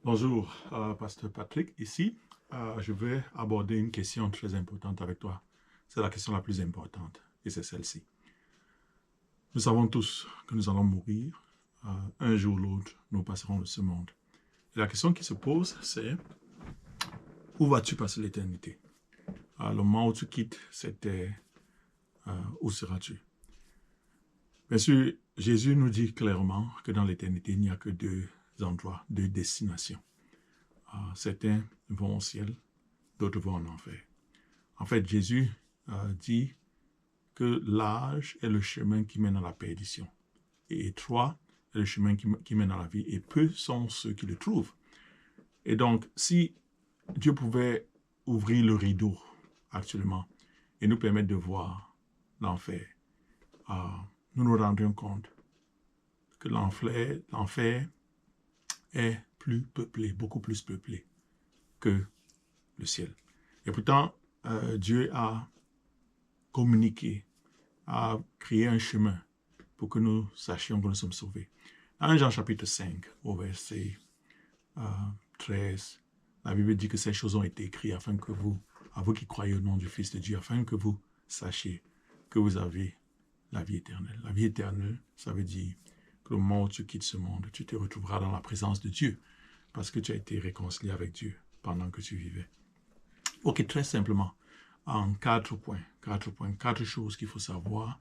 Bonjour, Pasteur Patrick. Ici, je vais aborder une question très importante avec toi. C'est la question la plus importante, et c'est celle-ci. Nous savons tous que nous allons mourir. Un jour ou l'autre, nous passerons de ce monde. Et la question qui se pose, c'est où vas-tu passer l'éternité? Le moment où tu quittes cette terre, où seras-tu? Bien sûr, Jésus nous dit clairement que dans l'éternité, il n'y a que deux endroits, deux destinations. Certains vont au ciel, d'autres vont en enfer. En fait, Jésus dit que l'âge est le chemin qui mène à la perdition. Et étroit est le chemin qui mène à la vie. Et peu sont ceux qui le trouvent. Et donc, si Dieu pouvait ouvrir le rideau actuellement et nous permettre de voir l'enfer, nous nous rendrions compte que l'enfer est plus peuplé, beaucoup plus peuplé que le ciel. Et pourtant, Dieu a communiqué, a créé un chemin pour que nous sachions que nous sommes sauvés. Dans Jean chapitre 5, au verset 13, la Bible dit que ces choses ont été écrites afin que vous, à vous qui croyez au nom du Fils de Dieu, afin que vous sachiez que vous avez la vie éternelle. La vie éternelle, ça veut dire que le moment où tu quittes ce monde, tu te retrouveras dans la présence de Dieu, parce que tu as été réconcilié avec Dieu pendant que tu vivais. Ok, très simplement, en 4 points, quatre choses qu'il faut savoir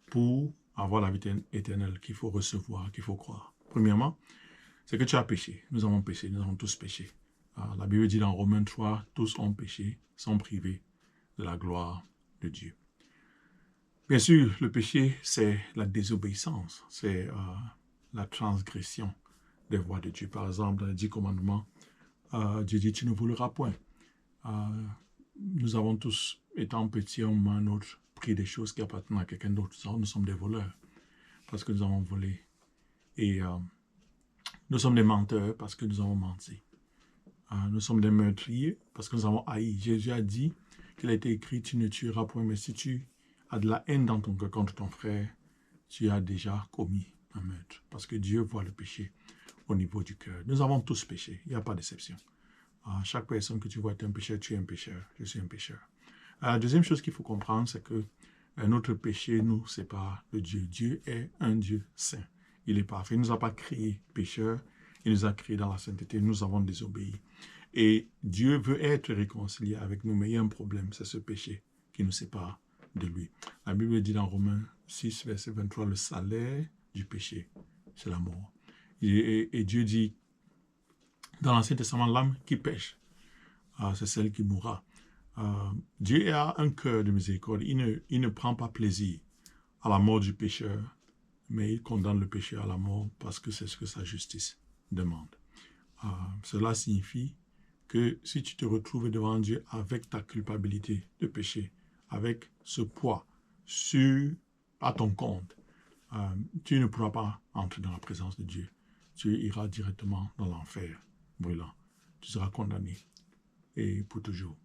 pour avoir la vie éternelle, qu'il faut recevoir, qu'il faut croire. Premièrement, c'est que tu as péché. Nous avons péché, nous avons tous péché. La Bible dit dans Romains 3, tous ont péché, sont privés de la gloire de Dieu. Bien sûr, le péché, c'est la désobéissance, c'est la transgression des voies de Dieu. Par exemple, dans les 10 commandements, Dieu dit, tu ne voleras point. Nous avons tous, étant petits, un moment ou un autre, pris des choses qui appartiennent à quelqu'un d'autre. Nous sommes des voleurs parce que nous avons volé. Et nous sommes des menteurs parce que nous avons menti. Nous sommes des meurtriers parce que nous avons haï. Jésus a dit qu'il a été écrit, tu ne tueras point, mais si tu as de la haine dans ton cœur contre ton frère, tu as déjà commis un meurtre. Parce que Dieu voit le péché au niveau du cœur. Nous avons tous péché, il n'y a pas d'exception. Chaque personne que tu vois est un pécheur, tu es un pécheur, je suis un pécheur. La deuxième chose qu'il faut comprendre, c'est que notre péché nous sépare de Dieu. Dieu est un Dieu saint. Il est parfait. Il ne nous a pas créés pécheurs, il nous a créés dans la sainteté. Nous avons désobéi. Et Dieu veut être réconcilié avec nous, mais il y a un problème, c'est ce péché qui nous sépare de lui. La Bible dit dans Romains 6, verset 23, le salaire du péché, c'est la mort. Et Dieu dit, dans l'Ancien Testament, l'âme qui pêche, c'est celle qui mourra. Dieu a un cœur de miséricorde. Il ne prend pas plaisir à la mort du pécheur, mais il condamne le pécheur à la mort parce que c'est ce que sa justice demande. Cela signifie que si tu te retrouves devant Dieu avec ta culpabilité de péché, avec ce poids à ton compte, tu ne pourras pas entrer dans la présence de Dieu. Tu iras directement dans l'enfer brûlant. Tu seras condamné et pour toujours.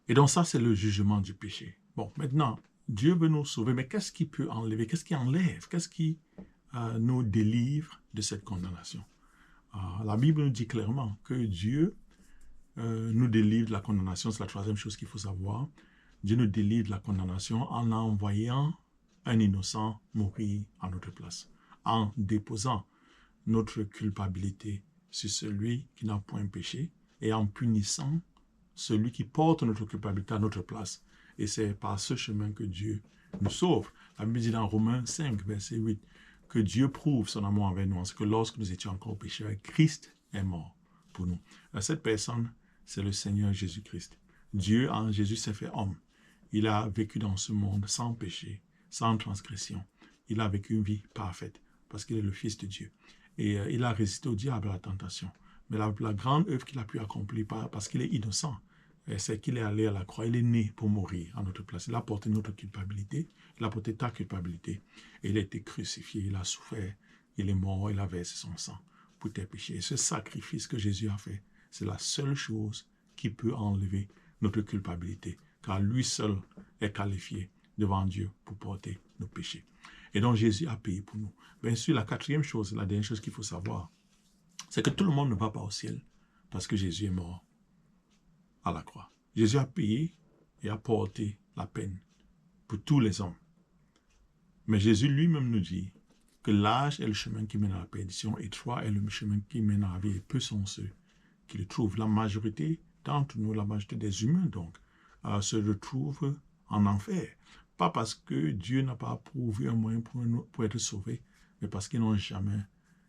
Et donc ça, c'est le jugement du péché. Bon, maintenant, Dieu veut nous sauver, mais qu'est-ce qui peut enlever? Qu'est-ce qui enlève? Qu'est-ce qui nous délivre de cette condamnation? La Bible nous dit clairement que Dieu nous délivre de la condamnation. C'est la troisième chose qu'il faut savoir. Dieu nous délivre de la condamnation en envoyant un innocent mourir à notre place, en déposant notre culpabilité sur celui qui n'a point péché et en punissant celui qui porte notre culpabilité à notre place. Et c'est par ce chemin que Dieu nous sauve. La Bible dit dans Romains 5, verset 8, que Dieu prouve son amour envers nous, c'est que lorsque nous étions encore pécheurs, Christ est mort pour nous. Cette personne, c'est le Seigneur Jésus-Christ. Dieu, en Jésus, s'est fait homme. Il a vécu dans ce monde sans péché, sans transgression. Il a vécu une vie parfaite parce qu'il est le Fils de Dieu. Et il a résisté au diable à la tentation. Mais la grande œuvre qu'il a pu accomplir, parce qu'il est innocent, c'est qu'il est allé à la croix. Il est né pour mourir à notre place. Il a porté notre culpabilité. Il a porté ta culpabilité. Et il a été crucifié. Il a souffert. Il est mort. Il a versé son sang pour tes péchés. Et ce sacrifice que Jésus a fait, c'est la seule chose qui peut enlever notre culpabilité. Car lui seul est qualifié devant Dieu pour porter nos péchés. Et donc Jésus a payé pour nous. Bien sûr, la quatrième chose, la dernière chose qu'il faut savoir, c'est que tout le monde ne va pas au ciel parce que Jésus est mort à la croix. Jésus a payé et a porté la peine pour tous les hommes. Mais Jésus lui-même nous dit que l'âge est le chemin qui mène à la perdition, étroit est le chemin qui mène à la vie, et peu sont ceux qui le trouvent. La majorité d'entre nous, la majorité des humains donc, se retrouvent en enfer. Pas parce que Dieu n'a pas approuvé un moyen pour être sauvés, mais parce qu'ils n'ont jamais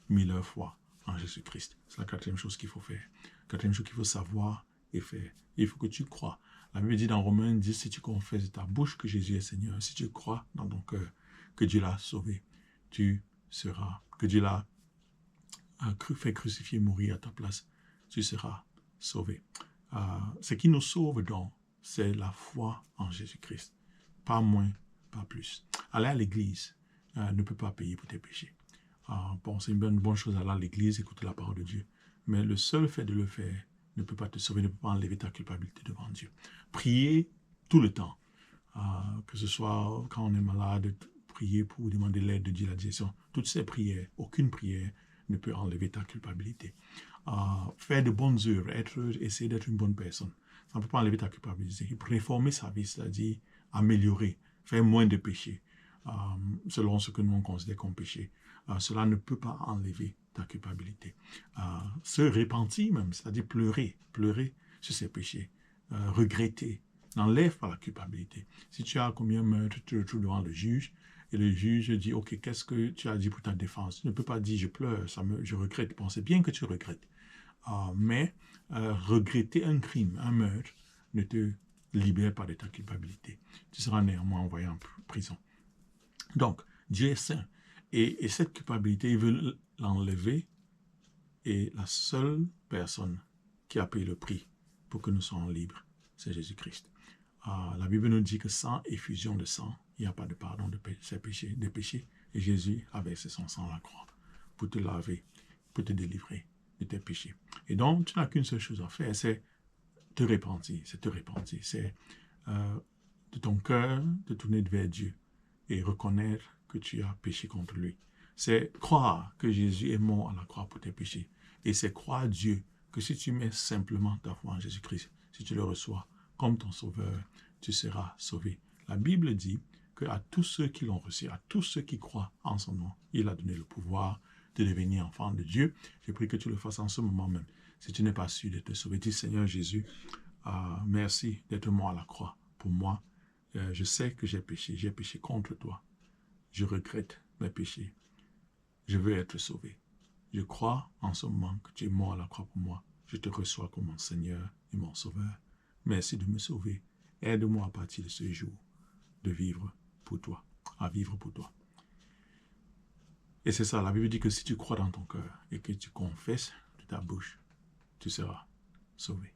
mis leur foi en Jésus-Christ. C'est la quatrième chose qu'il faut faire. Quatrième chose qu'il faut savoir et faire. Il faut que tu crois. La Bible dit dans Romains 10, si tu confesses de ta bouche que Jésus est Seigneur, si tu crois dans ton cœur que Dieu l'a sauvé, tu seras, que Dieu l'a fait crucifier, mourir à ta place, tu seras sauvé. Ce qui nous sauve donc, c'est la foi en Jésus-Christ. Pas moins, pas plus. Aller à l'église ne peut pas payer pour tes péchés. Bon, c'est une bonne chose d'aller à l'église, écouter la parole de Dieu. Mais le seul fait de le faire ne peut pas te sauver, ne peut pas enlever ta culpabilité devant Dieu. Prier tout le temps, que ce soit quand on est malade, prier pour demander l'aide de Dieu, la direction. Toutes ces prières, aucune prière ne peut enlever ta culpabilité. Faire de bonnes œuvres, essayer d'être une bonne personne, ça ne peut pas enlever ta culpabilité. Réformer sa vie, c'est-à-dire améliorer, faire moins de péchés, selon ce que nous on considère comme péché. Cela ne peut pas enlever ta culpabilité. Se repentir même, c'est-à-dire pleurer sur ses péchés, regretter, n'enlève pas la culpabilité. Si tu as commis un meurtre, tu te retrouves devant le juge, et le juge dit, ok, qu'est-ce que tu as dit pour ta défense? Tu ne peux pas dire, je pleure, je regrette. Bon, c'est bien que tu regrettes. Mais regretter un crime, un meurtre, ne te libère pas de ta culpabilité. Tu seras néanmoins envoyé en prison. Donc, Dieu est saint. Et cette culpabilité, il veut l'enlever. Et la seule personne qui a payé le prix pour que nous soyons libres, c'est Jésus-Christ. La Bible nous dit que sans effusion de sang, il n'y a pas de pardon des péchés. Et Jésus a versé son sang à la croix pour te laver, pour te délivrer de tes péchés. Et donc, tu n'as qu'une seule chose à faire, c'est te repentir. C'est de ton cœur te tourner vers Dieu et reconnaître que tu as péché contre lui. C'est croire que Jésus est mort à la croix pour tes péchés. Et c'est croire Dieu que si tu mets simplement ta foi en Jésus-Christ, si tu le reçois comme ton sauveur, tu seras sauvé. La Bible dit qu'à tous ceux qui l'ont reçu, à tous ceux qui croient en son nom, il a donné le pouvoir de devenir enfant de Dieu. Je prie que tu le fasses en ce moment même. Si tu n'es pas sûr d'être sauvé, dis Seigneur Jésus, merci d'être mort à la croix pour moi. Je sais que j'ai péché contre toi. Je regrette mes péchés. Je veux être sauvé. Je crois en ce moment que tu es mort à la croix pour moi. Je te reçois comme mon Seigneur et mon Sauveur. Merci de me sauver. Aide-moi à partir de ce jour de vivre pour toi, à vivre pour toi. Et c'est ça, la Bible dit que si tu crois dans ton cœur et que tu confesses de ta bouche, tu seras sauvé.